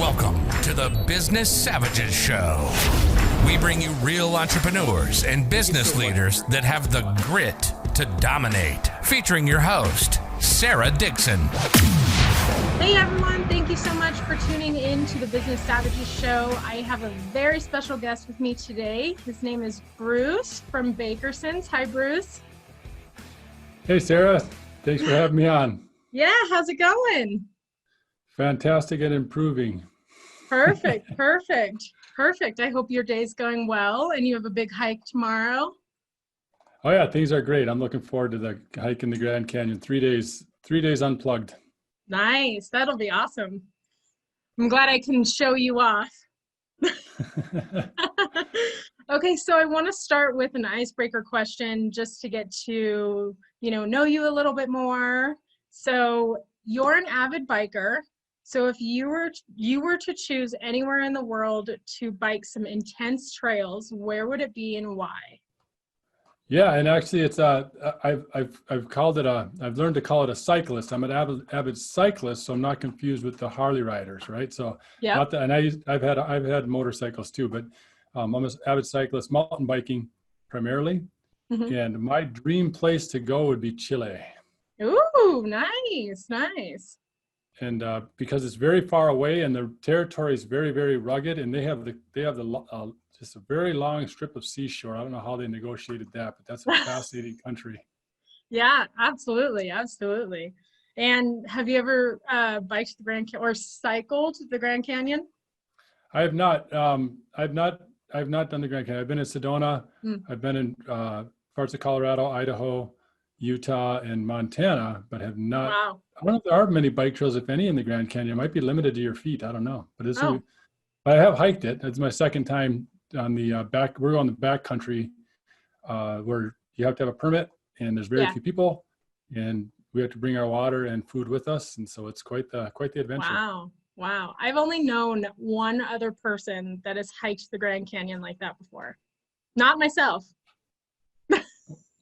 Welcome to the Business Savages Show. We bring you real entrepreneurs and business leaders that have the grit to dominate. Featuring your host, Sarah Dixon. Hey everyone, thank you so much for tuning in to the Business Savages Show. I have a very special guest with me today. His name is Bruce from Bakerson's. Hi, Bruce. Hey, Sarah. Thanks for having me on. Yeah, how's it going? Fantastic and improving. Perfect. I hope your day's going well and you have a big hike tomorrow. Oh yeah, things are great. I'm looking forward to the hike in the Grand Canyon. 3 days unplugged. Nice. That'll be awesome. I'm glad I can show you off. Okay, so I want to start with an icebreaker question just to get to, know you a little bit more. So you're an avid biker. So if you were to choose anywhere in the world to bike some intense trails, where would it be and why? Yeah, and actually it's I've learned to call it a cyclist. I'm an avid cyclist, so I'm not confused with the Harley riders, right? So yeah. I've had motorcycles too, but I'm an avid cyclist, mountain biking primarily. Mm-hmm. And my dream place to go would be Chile. Ooh, nice. And because it's very far away and the territory is very, very rugged, and they have just a very long strip of seashore. I don't know how they negotiated that, but that's a fascinating country. Yeah, absolutely. And have you ever biked the Grand Canyon or cycled the Grand Canyon? I have not. I've not done the Grand Canyon. I've been in Sedona. I've been in parts of Colorado, Idaho, Utah, and Montana, but have not. Wow. I don't know if there are many bike trails, if any, in the Grand Canyon. It might be limited to your feet. I don't know, but I have hiked it. It's my second time on the back. We're on the back country, where you have to have a permit, and there's very few people, and we have to bring our water and food with us, and so it's quite the adventure. Wow. I've only known one other person that has hiked the Grand Canyon like that before. Not myself.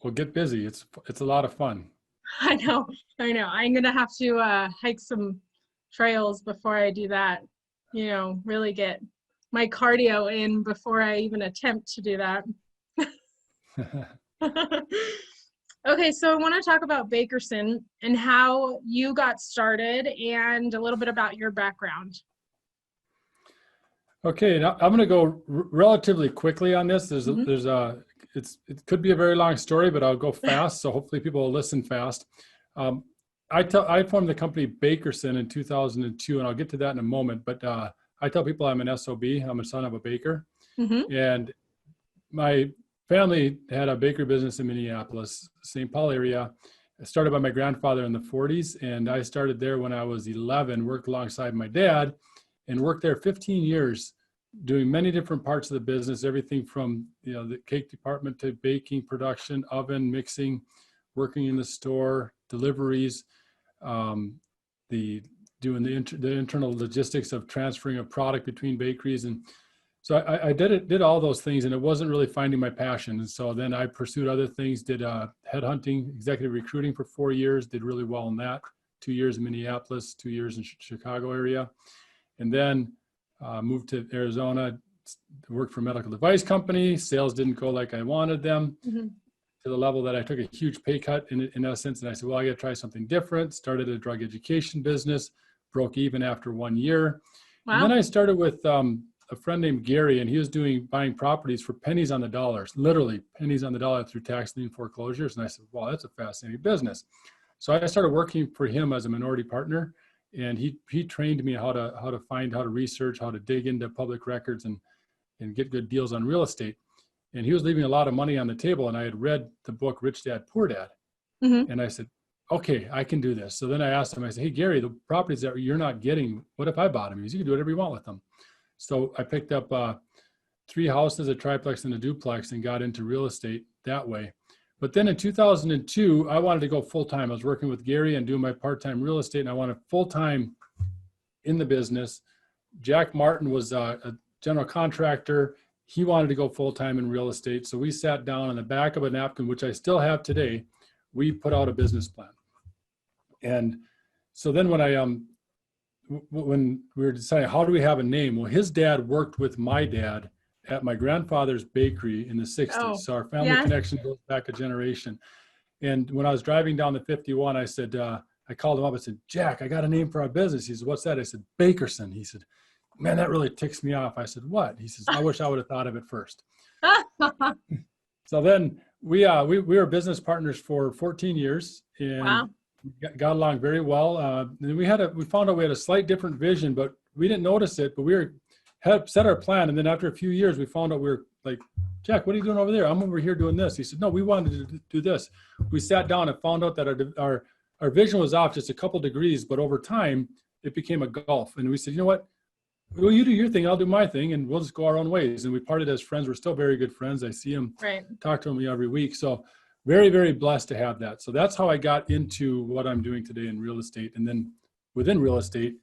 Well, get busy. It's a lot of fun. I know. I'm going to have to hike some trails before I do that, really get my cardio in before I even attempt to do that. Okay, so I want to talk about Bakerson and how you got started and a little bit about your background. Okay, now I'm going to go relatively quickly on this. It could be a very long story, but I'll go fast, so hopefully people will listen fast. I formed the company Bakerson in 2002, and I'll get to that in a moment, but I tell people I'm an SOB. I'm a son of a baker. Mm-hmm. And my family had a bakery business in Minneapolis, St. Paul area. Started by my grandfather in the 40s, and I started there when I was 11, worked alongside my dad, and worked there 15 years, doing many different parts of the business, everything from the cake department to baking, production, oven, mixing, working in the store, deliveries, doing the internal logistics of transferring a product between bakeries. And so I did all those things, and it wasn't really finding my passion. And so then I pursued other things, did headhunting, executive recruiting for 4 years, did really well in that, 2 years in Minneapolis, 2 years in Chicago area. And then moved to Arizona, worked for a medical device company. Sales didn't go like I wanted them, mm-hmm. to the level that I took a huge pay cut in essence. And I said, well, I got to try something different. Started a drug education business, broke even after 1 year. Wow. And then I started with a friend named Gary, and he was buying properties for pennies on the dollar, literally pennies on the dollar through tax lien foreclosures. And I said, wow, that's a fascinating business. So I started working for him as a minority partner. And he trained me how to research, how to dig into public records and get good deals on real estate. And he was leaving a lot of money on the table. And I had read the book, Rich Dad, Poor Dad. Mm-hmm. And I said, okay, I can do this. So then I asked him, I said, hey, Gary, the properties that you're not getting, what if I bought them? He said, you can do whatever you want with them. So I picked up 3 houses, a triplex and a duplex, and got into real estate that way. But then in 2002, I wanted to go full-time. I was working with Gary and doing my part-time real estate, and I wanted full-time in the business. Jack Martin was a general contractor. He wanted to go full-time in real estate. So we sat down on the back of a napkin, which I still have today. We put out a business plan. And so then when when we were deciding how do we have a name, well, his dad worked with my dad at my grandfather's bakery in the 60s. Oh, So our family yeah. connection goes back a generation. And when I was driving down the 51, I said, I called him up. I said, Jack, I got a name for our business. He said, what's that? I said, Bakerson. He said, man, that really ticks me off. I said, what? He says, I wish I would have thought of it first. So then we were business partners for 14 years and Wow. got along very well. And we found out we had a slight different vision, but we didn't notice it, but had set our plan. And then after a few years, we found out we were like, Jack, what are you doing over there? I'm over here doing this. He said, no, we wanted to do this. We sat down and found out that our vision was off just a couple degrees, but over time it became a gulf. And we said, you know what? Well, you do your thing, I'll do my thing, and we'll just go our own ways. And we parted as friends. We're still very good friends. I see him, Right. talk to him every week. So very, very blessed to have that. So that's how I got into what I'm doing today in real estate. And then within real estate,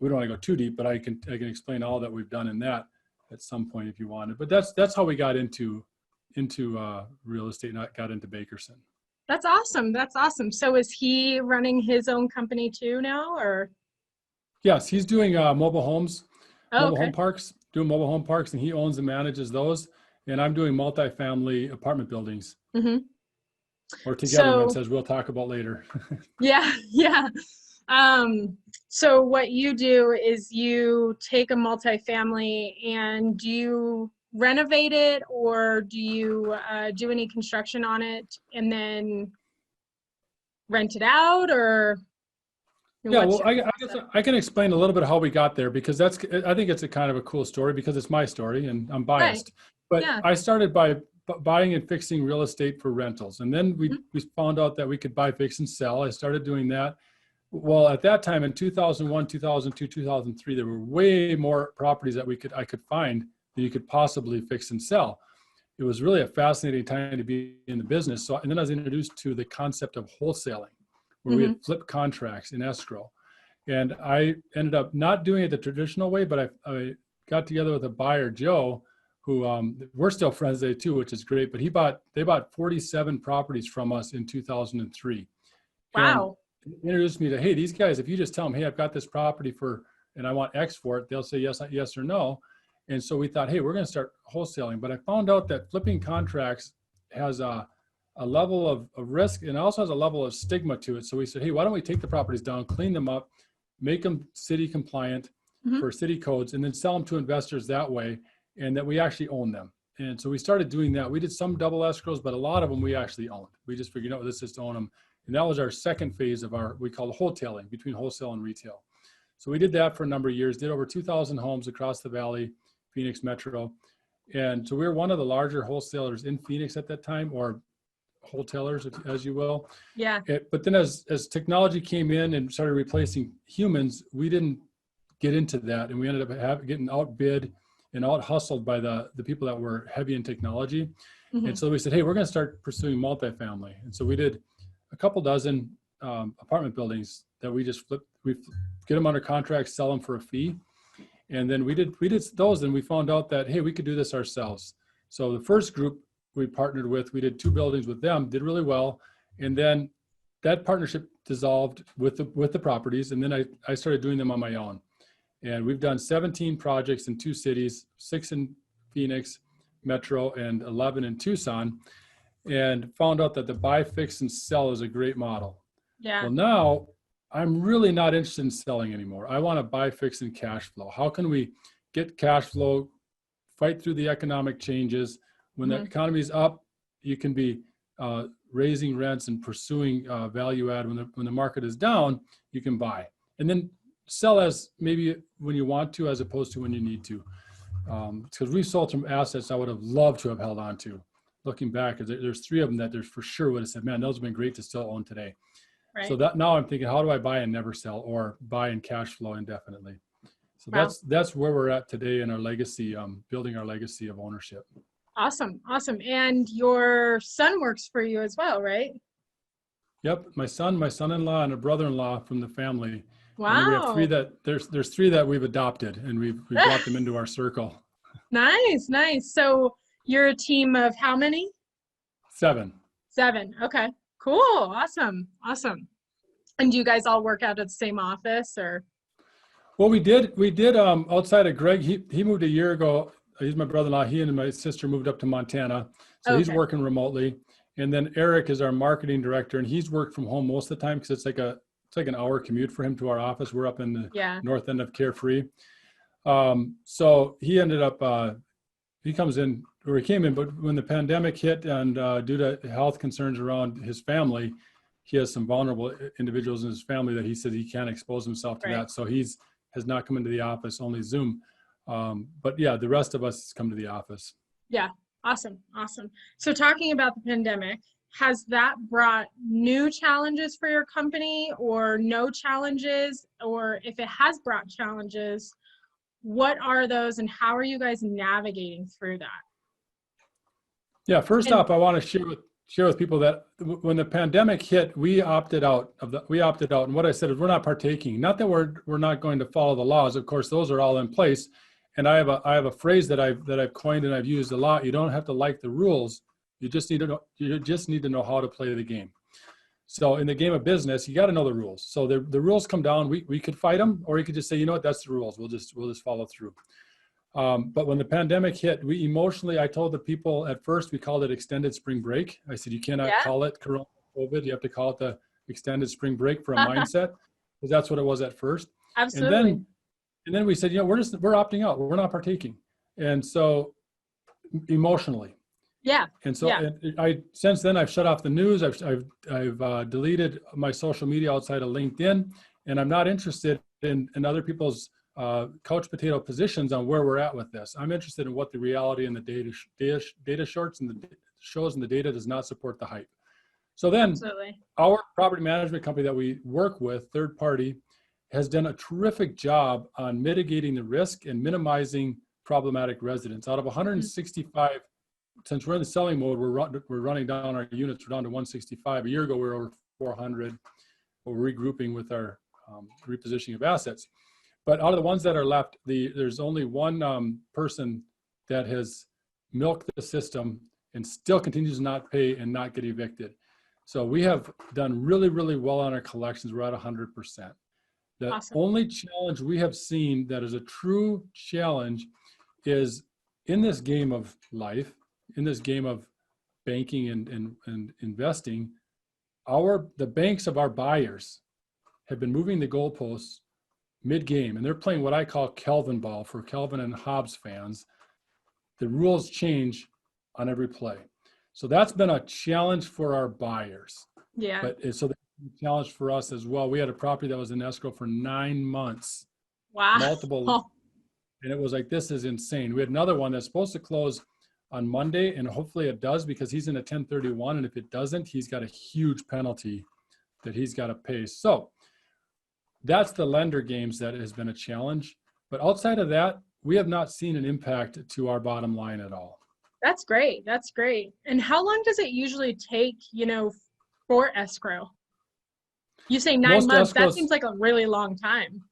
we don't want to go too deep, but I can explain all that we've done in that at some point if you wanted. But that's how we got into real estate and got into Bakerson. That's awesome. That's awesome. So is he running his own company too now, or? Yes, he's doing mobile homes. Oh, Mobile okay. home parks, doing mobile home parks, and he owns and manages those. And I'm doing multifamily apartment buildings. Mm-hmm. Or together, So- it says we'll talk about later. Yeah, yeah. So what you do is you take a multifamily and do you renovate it, or do you do any construction on it and then rent it out, or? Yeah, what's well, your I guess process? I can explain a little bit how we got there because I think it's a kind of a cool story because it's my story and I'm biased. But Yeah. I started by buying and fixing real estate for rentals. And then we found out that we could buy, fix, and sell. I started doing that. Well, at that time in 2001, 2002, 2003, there were way more properties that I could find that you could possibly fix and sell. It was really a fascinating time to be in the business. So, and then I was introduced to the concept of wholesaling, where we had flipped contracts in escrow. And I ended up not doing it the traditional way, but I got together with a buyer, Joe, who we're still friends today too, which is great. But they bought 47 properties from us in 2003. Wow. And introduced me to, hey, these guys, if you just tell them, hey, I've got this property and I want X for it, they'll say yes or no. And so we thought, hey, we're going to start wholesaling. But I found out that flipping contracts has a level of risk and also has a level of stigma to it. So we said, hey, why don't we take the properties down, clean them up, make them city compliant for city codes, and then sell them to investors that way, and that we actually own them. And so we started doing that. We did some double escrows, but a lot of them we actually owned. We just figured, no, let's just own them. And that was our second phase of we call wholetailing, between wholesale and retail. So we did that for a number of years, did over 2,000 homes across the valley, Phoenix Metro. And so we were one of the larger wholesalers in Phoenix at that time, or wholesalers, as you will. Yeah. But then as technology came in and started replacing humans, we didn't get into that. And we ended up getting outbid and out hustled by the people that were heavy in technology. And so we said, hey, we're going to start pursuing multifamily. And so we did a couple dozen apartment buildings that we just flipped. We get them under contract, sell them for a fee. And then we did those, and we found out that, hey, we could do this ourselves. So the first group we partnered with, we did 2 buildings with them, did really well. And then that partnership dissolved with the properties. And then I started doing them on my own. And we've done 17 projects in 2 cities, 6 in Phoenix Metro and 11 in Tucson, and found out that the buy, fix, and sell is a great model. Yeah. Well, now I'm really not interested in selling anymore. I want to buy, fix, and cash flow. How can we get cash flow, fight through the economic changes? When the economy is up, you can be raising rents and pursuing value add. When the market is down, you can buy. And then sell as maybe when you want to, as opposed to when you need to. Because we sold some assets I would have loved to have held on to. Looking back, there's 3 of them that there's for sure would have said, man, those have been great to still own today. Right. So that now I'm thinking, how do I buy and never sell, or buy and cash flow indefinitely? So that's where we're at today in our legacy, building our legacy of ownership. Awesome. And your son works for you as well, right? Yep, my son-in-law, and a brother-in-law from the family. Wow. And then we have 3 that there's 3 that we've adopted, and we've brought them into our circle. Nice. So you're a team of how many? 7. 7. Okay. Cool. Awesome. And do you guys all work out at the same office, or? Well, we did outside of Greg, he moved a year ago. He's my brother-in-law. He and my sister moved up to Montana. So he's Okay. working remotely. And then Eric is our marketing director, and he's worked from home most of the time because it's like an hour commute for him to our office. We're up in the Yeah. north end of Carefree. So he ended up, he comes in, or he came in, but when the pandemic hit and due to health concerns around his family, he has some vulnerable individuals in his family that he said he can't expose himself to Right. that. So has not come into the office, only Zoom. But yeah, the rest of us come to the office. Yeah. Awesome. Awesome. So talking about the pandemic, has that brought new challenges for your company or no challenges? Or if it has brought challenges, what are those and how are you guys navigating through that? Yeah, first off, I want to share with people that when the pandemic hit, we opted out. And what I said is we're not partaking. Not that we're not going to follow the laws. Of course, those are all in place. And I have a phrase that I've coined and I've used a lot. You don't have to like the rules. You just need to know how to play the game. So in the game of business, you got to know the rules. So the rules come down. We could fight them, or you could just say, you know what, that's the rules. We'll just follow through. But when the pandemic hit, I told the people at first, we called it extended spring break. I said, you cannot call it Corona COVID. You have to call it the extended spring break for a mindset, because that's what it was at first. Absolutely. And then we said, we're opting out. We're not partaking. And so emotionally. Yeah. And so since then I've shut off the news. I've deleted my social media outside of LinkedIn, and I'm not interested in other people's couch potato positions on where we're at with this. I'm interested in what the reality and the data shorts and the shows, and the data does not support the hype. So then our property management company that we work with, third party, has done a terrific job on mitigating the risk and minimizing problematic residents. Out of 165, since we're in the selling mode, we're running down our units. We're down to 165. A year ago, we were over 400. We're regrouping with our repositioning of assets. But out of the ones that are left, there's only one person that has milked the system and still continues to not pay and not get evicted. So we have done really, really well on our collections. We're at 100%. The only challenge we have seen that is a true challenge is in this game of life, in this game of banking and investing, the banks of our buyers have been moving the goalposts mid-game, and they're playing what I call Kelvin ball for Kelvin and Hobbes fans. The rules change on every play. So that's been a challenge for our buyers. Yeah. But so that's a challenge for us as well. We had a property that was in escrow for 9 months. Wow. Multiple. And it was like, this is insane. We had another one that's supposed to close on Monday, and hopefully it does, because he's in a 1031, and if it doesn't, he's got a huge penalty that he's got to pay. So that's the lender games that has been a challenge. But outside of that, we have not seen an impact to our bottom line at all. That's great. That's great. And how long does it usually take, for escrow? You say 9 months. That seems like a really long time.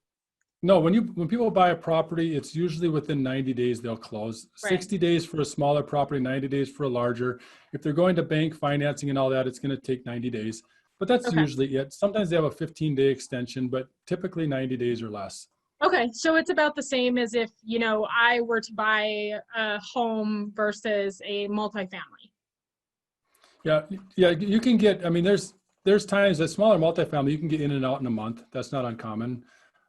No, when people buy a property, it's usually within 90 days they'll close. Right. 60 days for a smaller property, 90 days for a larger. If they're going to bank financing and all that, it's going to take 90 days. But that's usually it. Sometimes they have a 15-day extension, but typically 90 days or less. Okay, so it's about the same as if, I were to buy a home versus a multifamily. Yeah, you can get, there's times that smaller multifamily, you can get in and out in a month. That's not uncommon.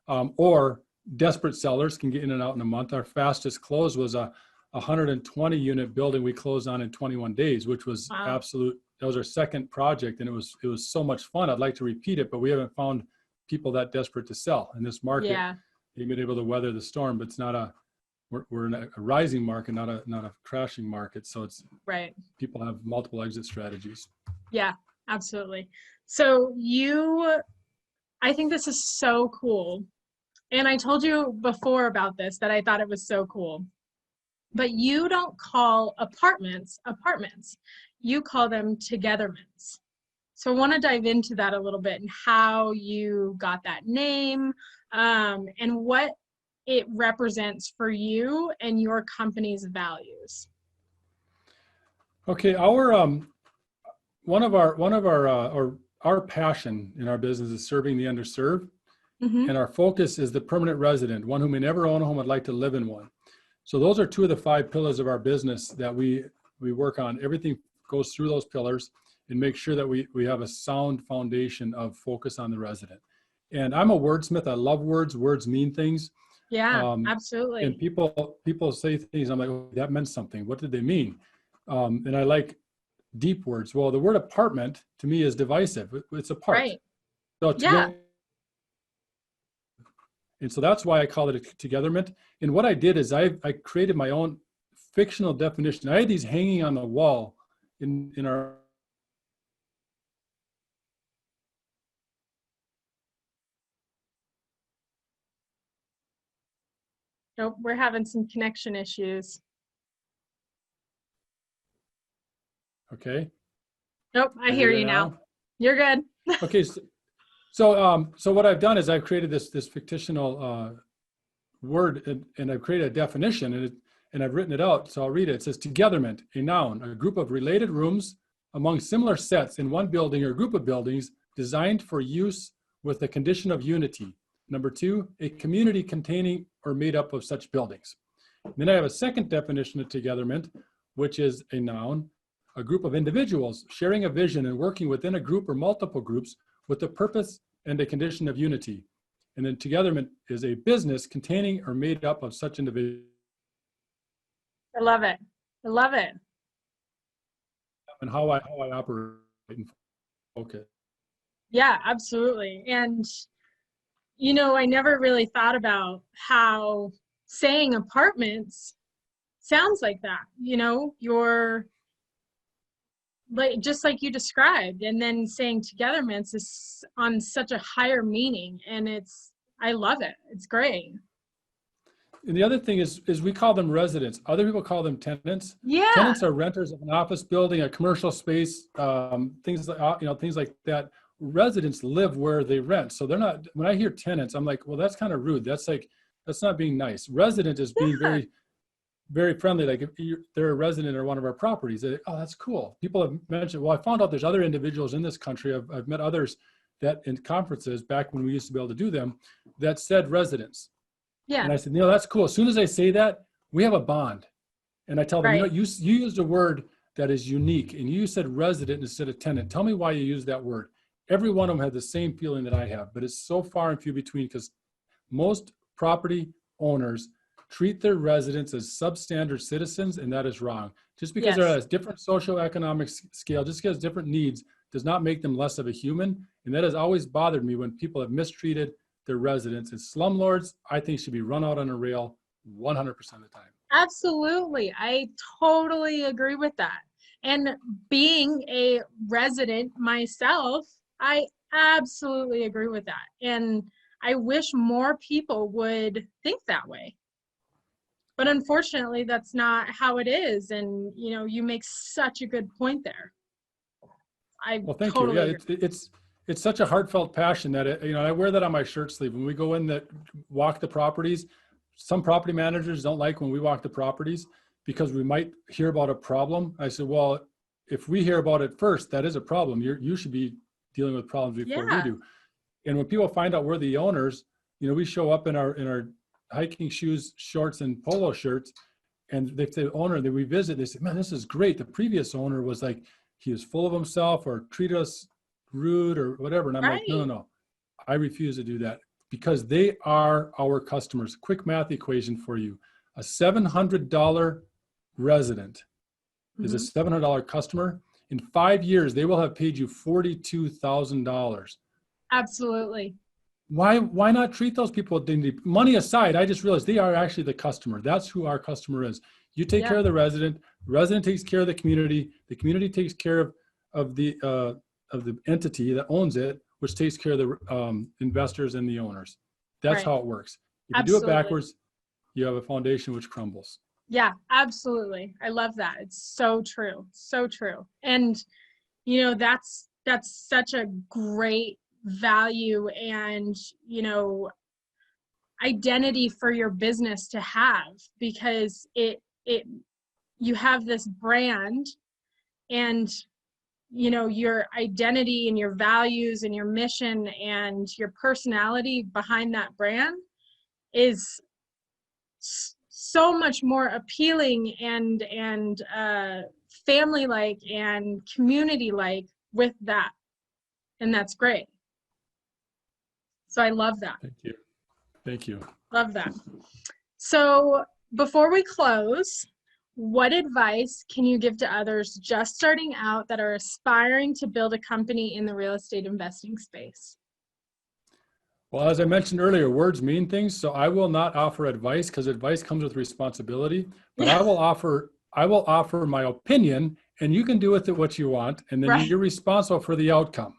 Or desperate sellers can get in and out in a month. Our fastest close was a 120 unit building we closed on in 21 days, which was absolute. That was our second project, and it was so much fun. I'd like to repeat it, but we haven't found people that desperate to sell in this market. Yeah. They've been able to weather the storm, but it's not we're in a rising market, not a crashing market. So it's right. People have multiple exit strategies. Yeah, absolutely. So I think this is so cool. And I told you before about this, that I thought it was so cool, but you don't call apartments. You call them togetherments. So I want to dive into that a little bit and how you got that name, and what it represents for you and your company's values. Okay, our passion in our business is serving the underserved, And our focus is the permanent resident, one who may never own a home would like to live in one. So those are two of the 5 pillars of our business that we work on. Everything goes through those pillars and make sure that we have a sound foundation of focus on the resident. And I'm a wordsmith. I love words. Words mean things. Yeah, absolutely. And people say things, I'm like, oh, that meant something. What did they mean? And I like deep words. Well, the word apartment to me is divisive. It's apart. Right. So Yeah. And so that's why I call it a togetherment. And what I did is I created my own fictional definition. I had these hanging on the wall in our. Nope, we're having some connection issues. Okay. Nope, I hear you now. You're good. Okay. So what I've done is I've created this fictional word, and I've created a definition, and I've written it out. So I'll read it. It says togetherment, a noun, a group of related rooms among similar sets in one building or group of buildings designed for use with the condition of unity. Number 2, a community containing or made up of such buildings. And then I have a second definition of togetherment, which is a noun, a group of individuals sharing a vision and working within a group or multiple groups with a purpose and a condition of unity. And then togetherment is a business containing or made up of such individuals. I love it. I love it. And how I operate and focus. Yeah, absolutely. And, you know, I never really thought about how saying apartments sounds like that. You know, you're like, just like you described, and then saying togetherments is on such a higher meaning, and I love it. It's great. And the other thing is we call them residents. Other people call them tenants. Yeah. Tenants are renters of an office building, a commercial space, things like that. Residents live where they rent. So they're not, when I hear tenants, I'm like, well, that's kind of rude. That's not being nice. Resident is being very, very friendly. Like if they're a resident or one of our properties, oh, that's cool. People have mentioned, well, I found out there's other individuals in this country. I've met others that in conferences back when we used to be able to do them that said residents. Yeah. And I said, that's cool. As soon as I say that, we have a bond. And I tell them, Right. you used a word that is unique, and you said resident instead of tenant. Tell me why you use that word. Every one of them had the same feeling that I have, but it's so far and few between because most property owners treat their residents as substandard citizens, and that is wrong. Just because they're at a different socioeconomic scale, just because different needs, does not make them less of a human. And that has always bothered me when people have mistreated their residents. And slumlords, I think, should be run out on a rail 100% of the time. Absolutely. I totally agree with that. And being a resident myself, I absolutely agree with that. And I wish more people would think that way. But unfortunately, that's not how it is. And, you know, you make such a good point there. Well, thank you. Yeah, it's such a heartfelt passion that, I wear that on my shirt sleeve. When we go in walk the properties, some property managers don't like when we walk the properties because we might hear about a problem. I said, well, if we hear about it first, that is a problem. You should be dealing with problems before we do. And when people find out we're the owners, we show up in our hiking shoes, shorts, and polo shirts, and if the owner that we visit, they say, man, this is great. The previous owner was like, he was full of himself or treated us rude or whatever. And I'm like, no, I refuse to do that because they are our customers. Quick math equation for you. A $700 resident is a $700 customer. In 5 years, they will have paid you $42,000. Absolutely. Why not treat those people with dignity? Money aside, I just realized they are actually the customer. That's who our customer is. You take care of the resident takes care of the community takes care of the entity that owns it, which takes care of the investors and the owners. That's how it works. If you do it backwards, you have a foundation which crumbles. Yeah, absolutely. I love that. It's so true. So true. And, that's such a great value and, identity for your business to have, because you have this brand and you know, your identity and your values and your mission and your personality behind that brand is so much more appealing and family-like and community-like with that. And that's great. So I love that. Thank you. Thank you. Love that. So before we close, what advice can you give to others just starting out that are aspiring to build a company in the real estate investing space? Well, as I mentioned earlier, words mean things. So I will not offer advice because advice comes with responsibility, but I will offer my opinion, and you can do with it what you want. And then you're responsible for the outcome.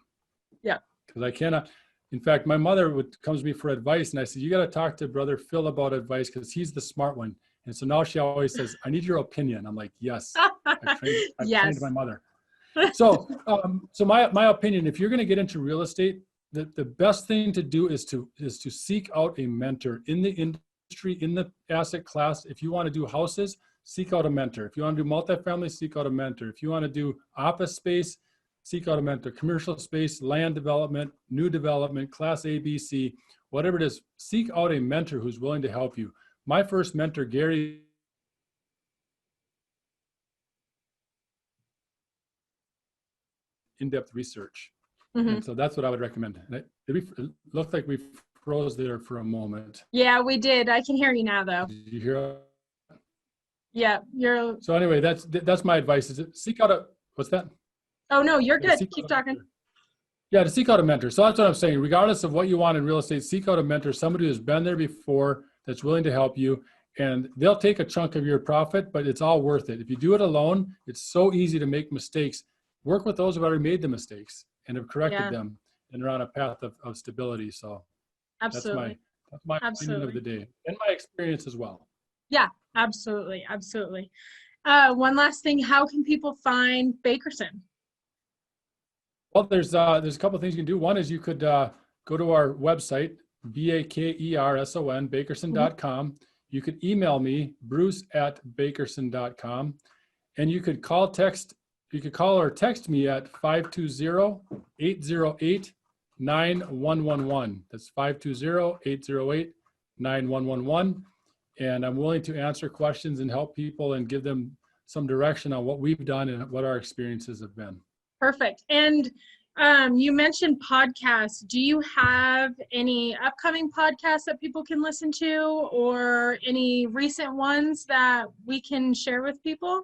Yeah. Because I cannot, in fact, my mother comes to me for advice, and I said, you got to talk to Brother Phil about advice because he's the smart one. And so now she always says, I need your opinion. I'm like, yes, I've trained my mother. So, so my opinion, if you're going to get into real estate, the best thing to do is to seek out a mentor in the industry, in the asset class. If you want to do houses, seek out a mentor. If you want to do multifamily, seek out a mentor. If you want to do office space, seek out a mentor. Commercial space, land development, new development, class A, B, C, whatever it is, seek out a mentor who's willing to help you. My first mentor, Gary, in-depth research. And so that's what I would recommend. And it looked like we froze there for a moment. Yeah, we did. I can hear you now, though. Did you hear? Yeah, you're. So anyway, that's my advice. Is seek out a, what's that? Oh, no, you're good. Keep talking. Yeah, to seek out a mentor. So that's what I'm saying. Regardless of what you want in real estate, seek out a mentor, somebody who's been there before, that's willing to help you. And they'll take a chunk of your profit, but it's all worth it. If you do it alone, it's so easy to make mistakes. Work with those who already made the mistakes and have corrected them, and are on a path of stability. So absolutely, that's my opinion of the day, and my experience as well. Yeah, absolutely, absolutely. One last thing: how can people find Bakerson? Well, there's a couple of things you can do. One is you could go to our website, Bakerson, Bakerson.com. You could email me, Bruce@Bakerson.com, and you could call or text me at 520-808-9111. That's 520-808-9111. And I'm willing to answer questions and help people and give them some direction on what we've done and what our experiences have been. Perfect. And you mentioned podcasts. Do you have any upcoming podcasts that people can listen to, or any recent ones that we can share with people?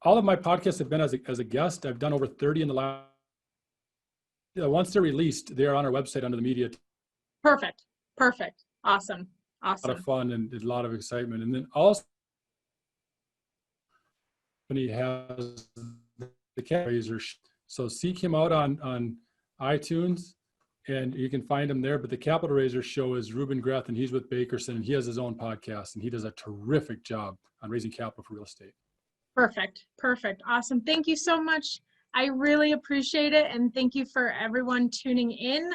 All of my podcasts have been as a guest. I've done over 30 in the last. Once they're released, they're on our website under the media. Perfect. Perfect. Awesome. Awesome. A lot of fun and a lot of excitement. And then also, he has the cat raiser. So seek him out on iTunes, and you can find him there. But the Capital Raiser show is Ruben Greth, and he's with Bakerson, and he has his own podcast, and he does a terrific job on raising capital for real estate. Perfect. Perfect. Awesome. Thank you so much. I really appreciate it. And thank you for everyone tuning in.